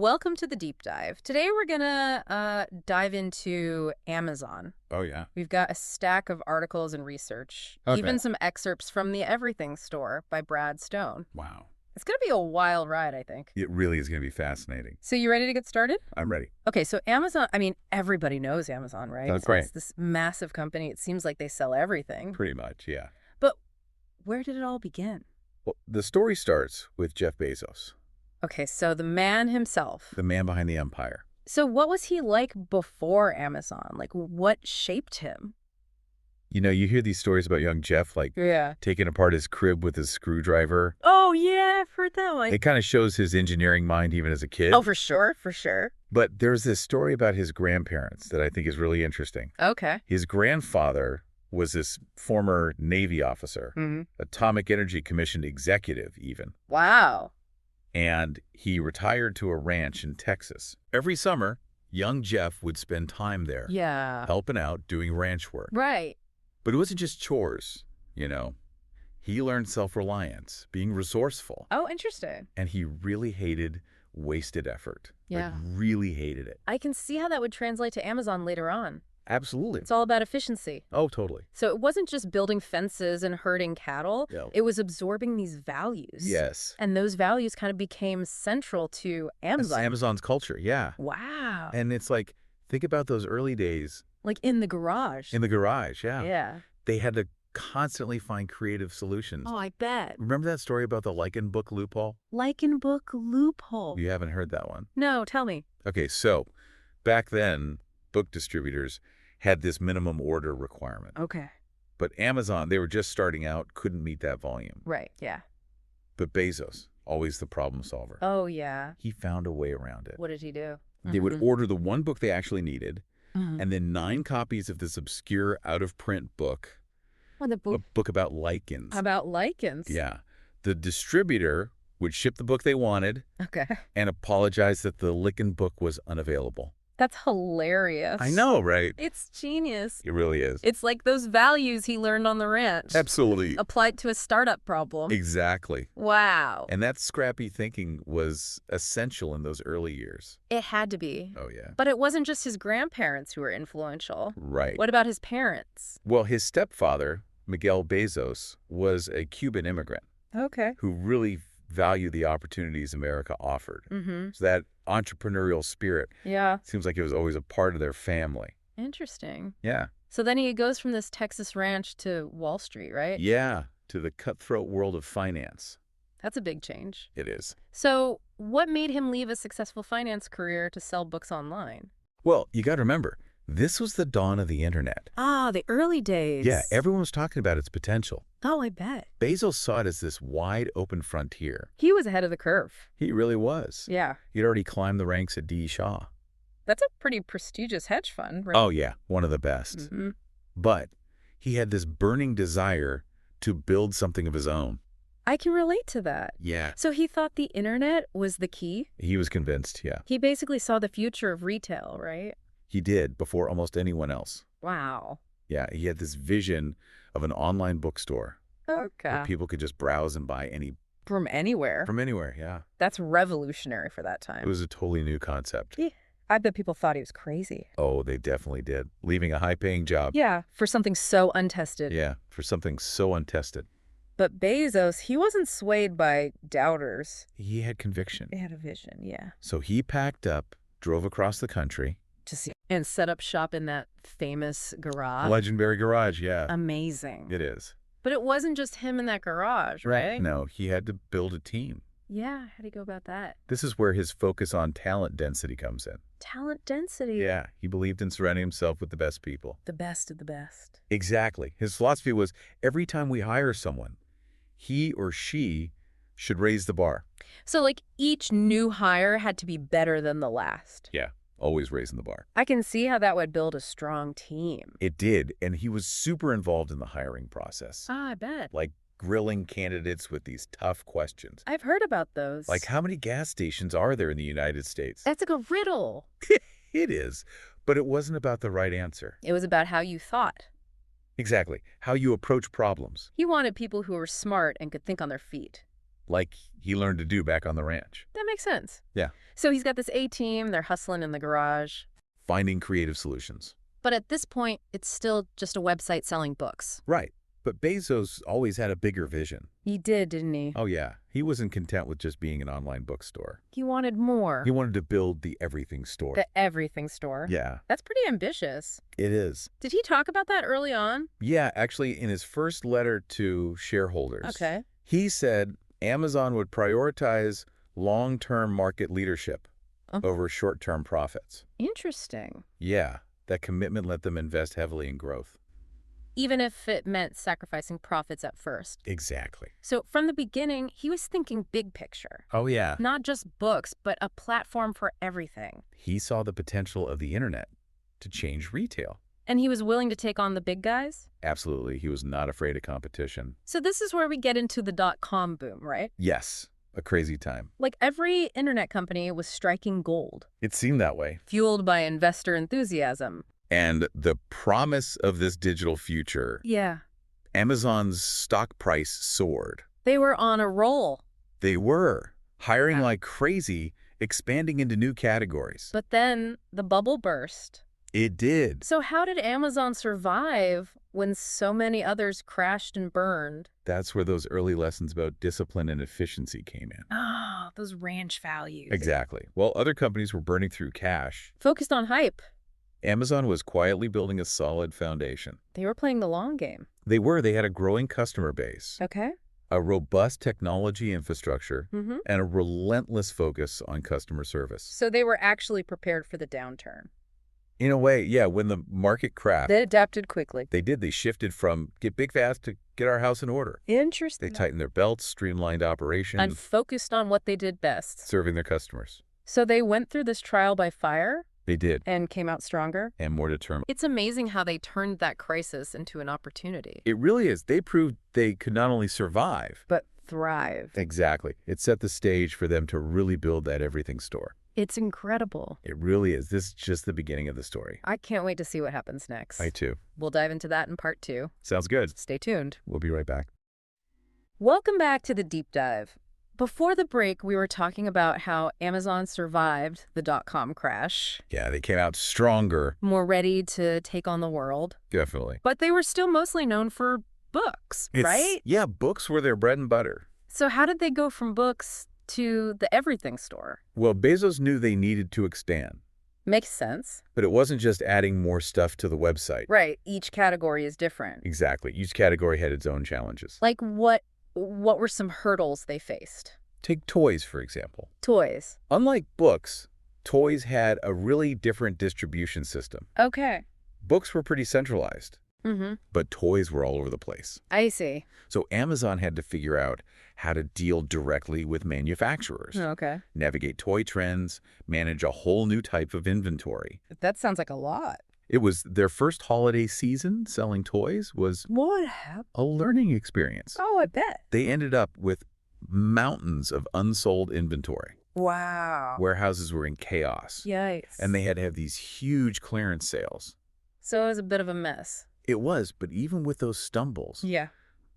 Welcome to the deep dive. Today we're gonna dive into Amazon. Oh, yeah. We've got a stack of articles and research, Okay. even some excerpts from The Everything Store by Brad Stone. Wow. It's gonna be a wild ride, I think. It really is going to be fascinating. So you ready to get started? I'm ready. Okay, so Amazon, I mean, everybody knows Amazon, right? That's right. It's this massive company. It seems like they sell everything. Pretty much, yeah. But where did it all begin? Well, the story starts with Jeff Bezos, Okay, so the man himself. the man behind the empire. So what was he like before Amazon? Like, what shaped him? You know, you hear these stories about young Jeff, like Yeah. taking apart his crib with his screwdriver. Oh, yeah, I've heard that one. It kind of shows his engineering mind even as a kid. Oh, for sure, for sure. But there's this story about his grandparents that I think is really interesting. Okay. His grandfather was this former Navy officer, Mm-hmm. Atomic Energy Commission executive even. Wow. And he retired to a ranch in Texas. Every summer, young Jeff would spend time there, Yeah. helping out, doing ranch work. Right. But it wasn't just chores, you know. He learned self-reliance, being resourceful, Oh, interesting. and he really hated wasted effort. Yeah. Like, really hated it. I can see how that would translate to Amazon later on. Absolutely. It's all about efficiency. Oh, totally. So it wasn't just building fences and herding cattle. Yeah. It was absorbing these values. Yes. And those values kind of became central to It's Amazon. Amazon's culture, yeah. Wow. And it's like, think about those early days Like in the garage. in the garage, yeah. Yeah. They had to constantly find creative solutions. Oh, I bet. Remember that story about the Lichen book loophole? Lichen book loophole. You haven't heard that one. No, tell me. Okay, so back then, book distributors had this minimum order requirement. Okay. But Amazon, they were just starting out, couldn't meet that volume. Right, yeah. But Bezos, always the problem solver, Oh, yeah. he found a way around it. What did he do? They would order the one book they actually needed, Mhm. and then 9 copies of this obscure out-of-print book, Oh, the a book book about lichens. about lichens. Yeah. The distributor would ship the book they wanted Okay. and apologize that the lichen book was unavailable. That's hilarious. I know, right? It's genius. It really is. It's like those values he learned on the ranch. Absolutely. Applied to a startup problem. Exactly. Wow. And that scrappy thinking was essential in those early years. It had to be. Oh, yeah. But it wasn't just his grandparents who were influential. Right. What about his parents? Well, his stepfather, Miguel Bezos, was a Cuban immigrant Okay. who really valued the opportunities America offered. Mm-hmm. So that entrepreneurial spirit Yeah. seems like it was always a part of their family. Interesting. Yeah. So then he goes from this Texas ranch to Wall Street, right? Yeah. To the cutthroat world of finance. That's a big change. It is. So what made him leave a successful finance career to sell books online? Well, you got to remember, this was the dawn of the internet. Ah, the early days. Yeah, everyone was talking about its potential. Oh, I bet. Bezos saw it as this wide open frontier. He was ahead of the curve. He really was. Yeah. He'd already climbed the ranks at D. Shaw. That's a pretty prestigious hedge fund, right? Oh, yeah, one of the best. Mm-hmm. But he had this burning desire to build something of his own. I can relate to that. Yeah. So he thought the internet was the key? He was convinced, yeah. He basically saw the future of retail, right? He did before almost anyone else. Wow. Yeah, he had this vision of an online bookstore where Okay. people could just browse and buy From anywhere. from anywhere, yeah. That's revolutionary for that time. It was a totally new concept. Yeah. I bet people thought he was crazy. Oh, they definitely did. Leaving a high-paying job. Yeah, for something so untested. Yeah, for something so untested. But Bezos, he wasn't swayed by doubters. He had conviction. He had a vision, yeah. So he packed up, drove across the country. To see and set up shop in that famous garage. Legendary garage, yeah. Amazing. It is. But it wasn't just him in that garage, right? No, he had to build a team. Yeah, how do you go about that? This is where his focus on talent density comes in. Talent density. Yeah, he believed in surrounding himself with the best people. The best of the best. Exactly. His philosophy was every time we hire someone, he or she should raise the bar. So, like, each new hire had to be better than the last. Yeah, always raising the bar. I can see how that would build a strong team. It did, and he was super involved in the hiring process. Ah, I bet. Like grilling candidates with these tough questions. I've heard about those. Like, how many gas stations are there in the United States? That's like a riddle. It is, but it wasn't about the right answer. It was about how you thought. Exactly. How you approach problems. He wanted people who were smart and could think on their feet. like he learned to do back on the ranch. That makes sense. Yeah. So he's got this A-team, they're hustling in the garage. Finding creative solutions. But at this point, it's still just a website selling books. Right. But Bezos always had a bigger vision. He did, didn't he? Oh, yeah. He wasn't content with just being an online bookstore. He wanted more. He wanted to build the everything store. The everything store. Yeah, That's pretty ambitious. it is. Did he talk about that early on? Yeah, actually, in his first letter to shareholders, Okay. he said Amazon would prioritize long-term market leadership Oh. over short-term profits. Interesting. Yeah, that commitment let them invest heavily in growth. Even if it meant sacrificing profits at first. Exactly. So from the beginning, he was thinking big picture. Oh, yeah. Not just books, but a platform for everything. He saw the potential of the internet to change retail. And he was willing to take on the big guys? Absolutely. He was not afraid of competition. So this is where we get into the dot-com boom, right? Yes, a crazy time. Like every internet company was striking gold, It seemed that way. fueled by investor enthusiasm. And the promise of this digital future, Yeah. Amazon's stock price soared. They were on a roll. They were hiring Wow. like crazy, expanding into new categories. But then the bubble burst. It did. So how did Amazon survive when so many others crashed and burned? That's where those early lessons about discipline and efficiency came in. Ah, those ranch values. Exactly. While other companies were burning through cash, Focused on hype. Amazon was quietly building a solid foundation. They were playing the long game. They had a growing customer base, Okay. a robust technology infrastructure, Mm-hmm. and a relentless focus on customer service. So they were actually prepared for the downturn. In a way, yeah, when the market crashed, They adapted quickly. they did. They shifted from get big fast to get our house in order. They Interesting. tightened their belts, streamlined operations, And focused on what they did best. serving their customers. So they went through this trial by fire They did, and came out stronger. and more determined. It's amazing how they turned that crisis into an opportunity. It really is. They proved they could not only survive. But thrive. Exactly. It set the stage for them to really build that everything store. It's incredible. It really is. This is just the beginning of the story. I can't wait to see what happens next. I too. We'll dive into that in part 2. Sounds good. Stay tuned. We'll be right back. Welcome back to the deep dive. Before the break, we were talking about how Amazon survived the dot-com crash, Yeah, they came out stronger. more ready to take on the world. Definitely. But they were still mostly known for books, right? Yeah, books were their bread and butter. So how did they go from books to the everything store? Well, Bezos knew they needed to expand, Makes sense. but it wasn't just adding more stuff to the website. Right. Each category is different. Exactly. Each category had its own challenges. Like what were some hurdles they faced? Take toys, for example. Toys. Unlike books, toys had a really different distribution system. Okay. Books were pretty centralized, Mm-hmm. but toys were all over the place. I see. So Amazon had to figure out how to deal directly with manufacturers, Okay. navigate toy trends, manage a whole new type of inventory. That sounds like a lot. It was their first holiday season selling toys was What happened? a learning experience. Oh, I bet. They ended up with mountains of unsold inventory. Wow. Warehouses were in chaos. Yikes. And they had to have these huge clearance sales. So it was a bit of a mess. It was, but even with those stumbles, Yeah.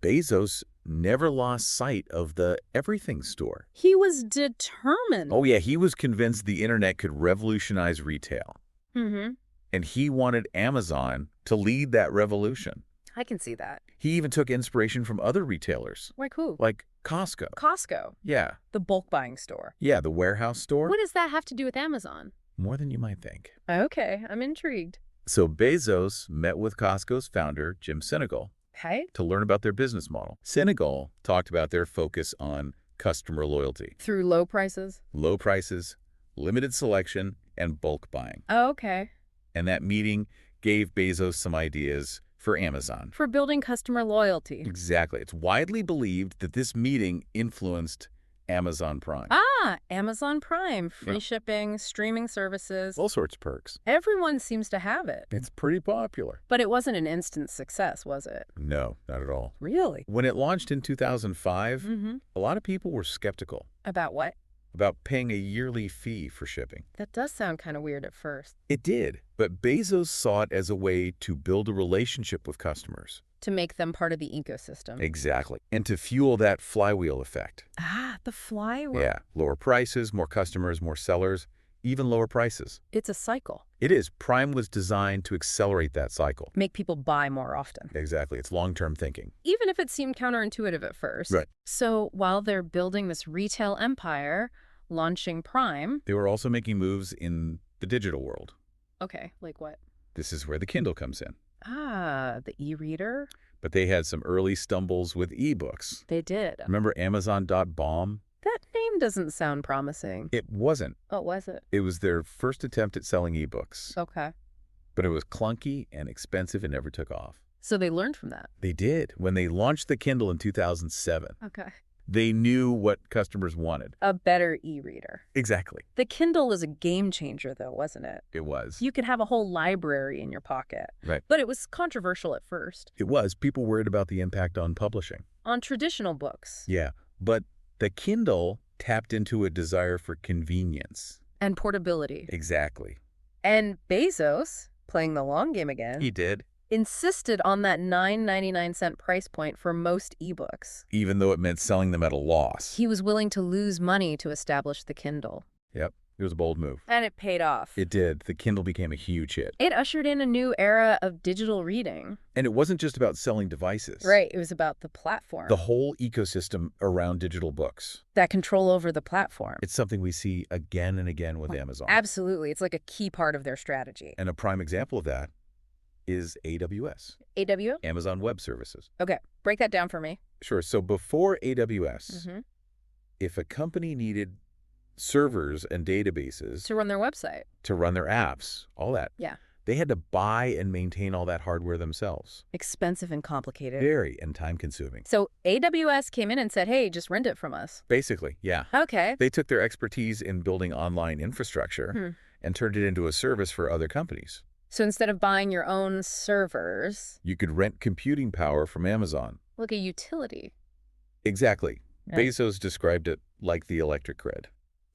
Bezos never lost sight of the everything store. He was determined. Oh yeah, he was convinced the internet could revolutionize retail. Mm-hmm. And he wanted Amazon to lead that revolution. I can see that. He even took inspiration from other retailers, Like who? like Costco. Costco, Yeah, the bulk buying store. yeah, the warehouse store. What does that have to do with Amazon? More than you might think. Okay, I'm intrigued. So Bezos met with Costco's founder, Jim Sinegal, Hey? to learn about their business model. Sinegal talked about their focus on customer loyalty, Through low prices? low prices, limited selection, and bulk buying. Oh, okay. And that meeting gave Bezos some ideas for Amazon. For building customer loyalty. Exactly. It's widely believed that this meeting influenced Amazon Prime. Ah, Amazon Prime. Free Yeah. shipping, streaming services. All sorts of perks. Everyone seems to have it. It's pretty popular. But it wasn't an instant success, was it? No, not at all. Really? When it launched in 2005, Mm-hmm. a lot of people were skeptical About what? about paying a yearly fee for shipping. That does sound kind of weird at first. It did, but Bezos saw it as a way to build a relationship with customers. To make them part of the ecosystem. Exactly. And to fuel that flywheel effect. Ah, the flywheel. Yeah. Lower prices, more customers, more sellers, even lower prices. It's a cycle. It is. Prime was designed to accelerate that cycle. Make people buy more often. Exactly. It's long-term thinking. Even if it seemed counterintuitive at first. Right. So while they're building this retail empire, launching Prime. They were also making moves in the digital world. Okay, like what? This is where the Kindle comes in. Ah, the e-reader? But they had some early stumbles with ebooks. They did. Remember Amazon.bomb? That name doesn't sound promising. It wasn't. Oh, was it? It was their first attempt at selling ebooks. Okay. But it was clunky and expensive and never took off. So they learned from that. They did. When they launched the Kindle in 2007, Okay. they knew what customers wanted. A better e-reader. Exactly. The Kindle was a game changer, though, wasn't it? It was. You could have a whole library in your pocket. Right. But it was controversial at first. It was. People worried about the impact on publishing. On traditional books. Yeah. But the Kindle tapped into a desire for convenience. And portability. Exactly. And Bezos, playing the long game again, He did. insisted on that $9.99 price point for most ebooks. Even though it meant selling them at a loss. He was willing to lose money to establish the Kindle. Yep. It was a bold move. And it paid off. It did. The Kindle became a huge hit. It ushered in a new era of digital reading. And it wasn't just about selling devices. Right. It was about the platform. The whole ecosystem around digital books. That control over the platform. It's something we see again and again with Amazon. Absolutely. It's like a key part of their strategy. And a prime example of that is AWS. AWS? Amazon Web Services. Okay. Break that down for me. Sure. So before AWS, Mm-hmm. if a company needed servers and databases To run their website. to run their apps, all that, Yeah. they had to buy and maintain all that hardware themselves. Expensive and complicated. Very and time-consuming. So AWS came in and said, hey, just rent it from us. Basically, yeah. Okay. They took their expertise in building online infrastructure and turned it into a service for other companies. So instead of buying your own servers, You could rent computing power from Amazon. like a utility. Exactly. Right. Bezos described it like the electric grid.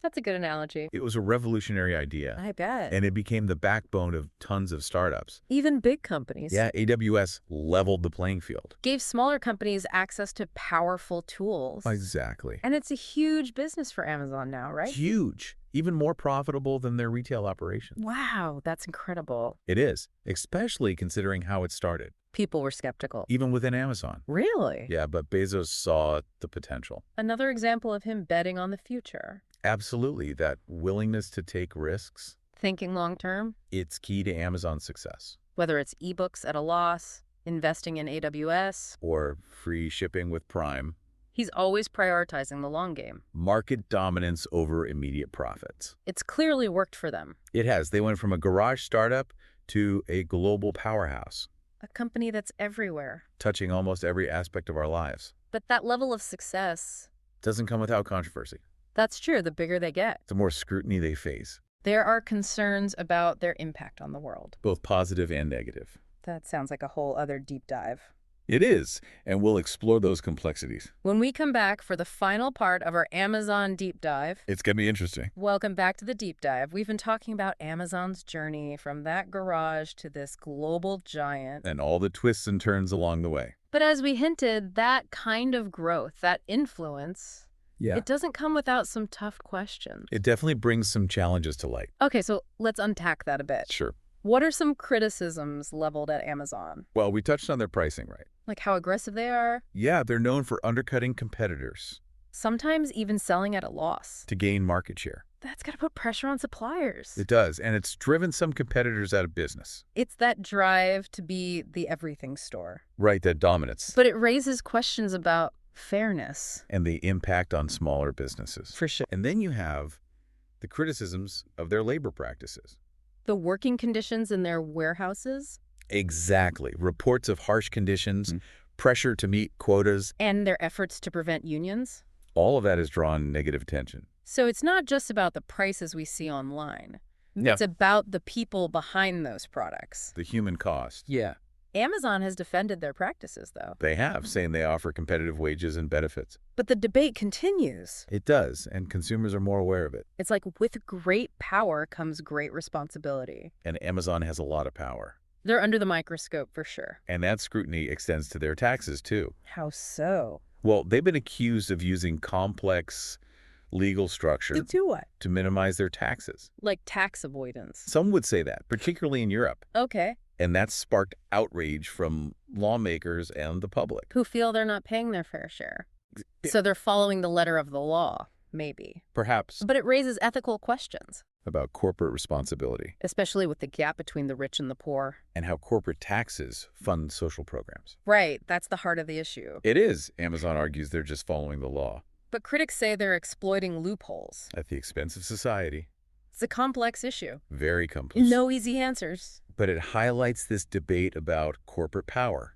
That's a good analogy. It was a revolutionary idea, I bet. and it became the backbone of tons of startups. Even big companies. Yeah, AWS leveled the playing field. Gave smaller companies access to powerful tools. Exactly. And it's a huge business for Amazon now, right? Huge. Even more profitable than their retail operations. Wow, that's incredible. It is, especially considering how it started, People were skeptical. even within Amazon. Really? Yeah, but Bezos saw the potential. Another example of him betting on the future. Absolutely, that willingness to take risks, Thinking long term, it's key to Amazon's success. whether it's ebooks at a loss, investing in AWS, Or free shipping with Prime. he's always prioritizing the long game. Market dominance over immediate profits. It's clearly worked for them. It has. They went from a garage startup to a global powerhouse, A company that's everywhere. touching almost every aspect of our lives. But that level of success, Doesn't come without controversy. that's true, the bigger they get. The more scrutiny they face, There are concerns about their impact on the world. both positive and negative. That sounds like a whole other deep dive. It is, and we'll explore those complexities. When we come back for the final part of our Amazon deep dive, It's going to be interesting. welcome back to the deep dive. We've been talking about Amazon's journey from that garage to this global giant. And all the twists and turns along the way. But as we hinted, that kind of growth, that influence, Yeah. it doesn't come without some tough questions. It definitely brings some challenges to light. Okay, so let's unpack that a bit. Sure. What are some criticisms leveled at Amazon? Well, we touched on their pricing, right? Like how aggressive they are, Yeah, they're known for undercutting competitors sometimes even selling at a loss. to gain market share. That's got to put pressure on suppliers. It does, and it's driven some competitors out of business. It's that drive to be the everything store. Right, that dominance. But it raises questions about fairness. And the impact on smaller businesses. For sure. And then you have the criticisms of their labor practices. The working conditions in their warehouses Exactly. Reports of harsh conditions, pressure to meet quotas, and their efforts to prevent unions. all of that has drawn negative attention. So it's not just about the prices we see online. Yeah. It's about the people behind those products. The human cost. Yeah. Amazon has defended their practices, though. They have, saying they offer competitive wages and benefits. But the debate continues. It does, and consumers are more aware of it. It's like with great power comes great responsibility. And Amazon has a lot of power. They're under the microscope for sure. And that scrutiny extends to their taxes, too. How so? Well, they've been accused of using complex legal structure To do what? to minimize their taxes. Like tax avoidance. Some would say that, particularly in Europe. Okay. And that's sparked outrage from lawmakers and the public. Who feel they're not paying their fair share. Yeah. So they're following the letter of the law, maybe. Perhaps But it raises ethical questions, about corporate responsibility especially with the gap between the rich and the poor. and how corporate taxes fund social programs. Right, that's the heart of the issue. It is, Amazon argues, they're just following the law But critics say they're exploiting loopholes. at the expense of society. It's a complex issue. Very complex. No easy answers. But it highlights this debate about corporate power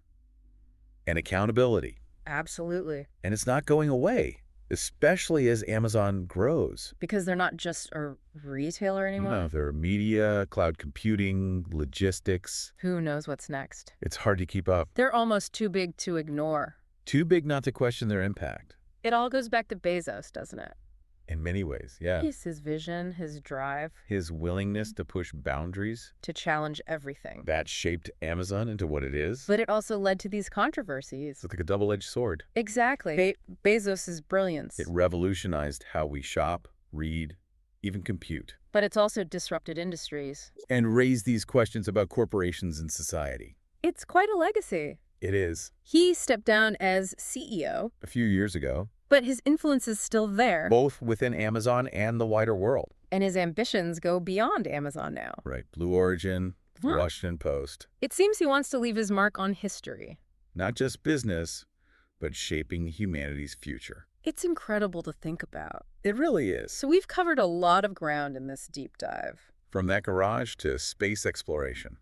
and accountability. Absolutely. And it's not going away, especially as Amazon grows. Because they're not just a retailer anymore. No, there are media, cloud computing, logistics. Who knows what's next? It's hard to keep up. They're almost too big to ignore. Too big not to question their impact. It all goes back to Bezos, doesn't it? In many ways, yeah. It's his vision, his drive His willingness to push boundaries, to challenge everything. that shaped Amazon into what it is. But it also led to these controversies. It's like a double-edged sword. Exactly. Bezos' brilliance. It revolutionized how we shop, read, even compute, But it's also disrupted industries. and raised these questions about corporations and society. It's quite a legacy. It is. He stepped down as CEO, A few years ago, but his influence is still there. both within Amazon and the wider world. And his ambitions go beyond Amazon now. Right. Blue Origin, Huh. Washington Post. It seems he wants to leave his mark on history. Not just business, but shaping humanity's future. It's incredible to think about. It really is. So we've covered a lot of ground in this deep dive. From that garage to space exploration.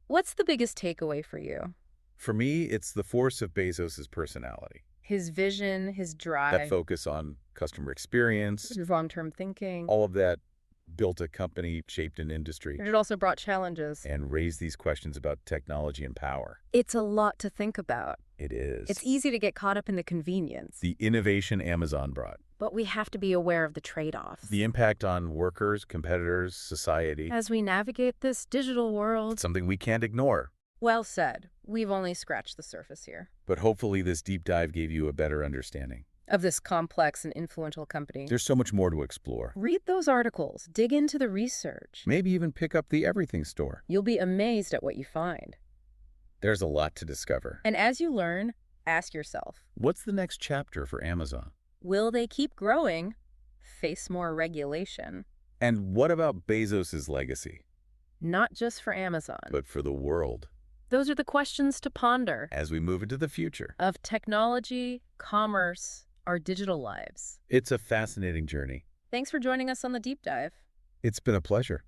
What's the biggest takeaway for you? For me, it's the force of Bezos' personality. His vision, his That drive, focus on customer experience, his long-term thinking. all of that built a company, shaped an industry, It also brought challenges. and raised these questions about technology and power. It's a lot to think about. It is. It's easy to get caught up in the convenience, The innovation Amazon brought. but we have to be aware of the trade-offs. The impact on workers, competitors, society. As we navigate this digital world. It's something we can't ignore. Well said. We've only scratched the surface here. But hopefully this deep dive gave you a better understanding. Of this complex and influential company. There's so much more to explore. Read those articles. Dig into the research. Maybe even pick up the Everything Store. You'll be amazed at what you find. There's a lot to discover. And as you learn, ask yourself, What's the next chapter for Amazon? will they keep growing, face more regulation? And what about Bezos' legacy? Not just for Amazon. But for the world Those are the questions to ponder as we move into the future. of technology, commerce, our digital lives. It's a fascinating journey. Thanks for joining us on the deep dive. It's been a pleasure.